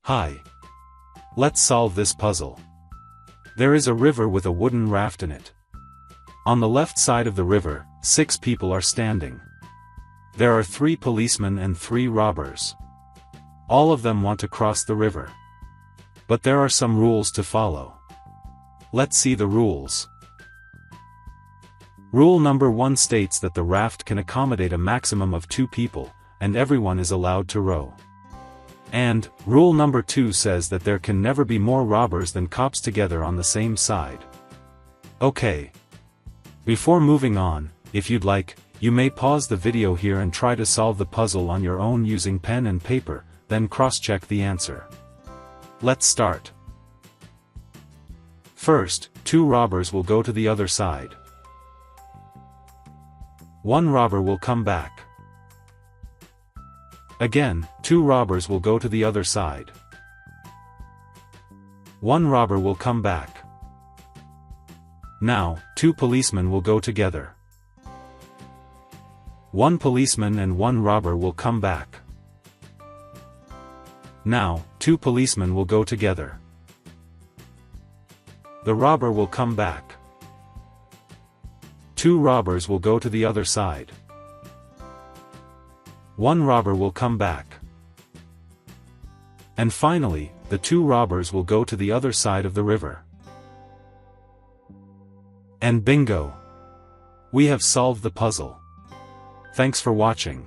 Hi. Let's solve this puzzle. There is a river with a wooden raft in it. On the left side of the river, 6 people are standing. There are 3 policemen and 3 robbers. All of them want to cross the river. But there are some rules to follow. Let's see the rules. Rule number 1 states that the raft can accommodate a maximum of 2 people, and everyone is allowed to row. And, rule number 2 says that there can never be more robbers than cops together on the same side. Okay. Before moving on, if you'd like, you may pause the video here and try to solve the puzzle on your own using pen and paper, then cross-check the answer. Let's start. First, 2 robbers will go to the other side. 1 robber will come back. Again, 2 robbers will go to the other side. 1 robber will come back. Now, 2 policemen will go together. 1 policeman and 1 robber will come back. Now, 2 policemen will go together. The robber will come back. 2 robbers will go to the other side. 1 robber will come back. And finally, the 2 robbers will go to the other side of the river. And bingo! We have solved the puzzle. Thanks for watching.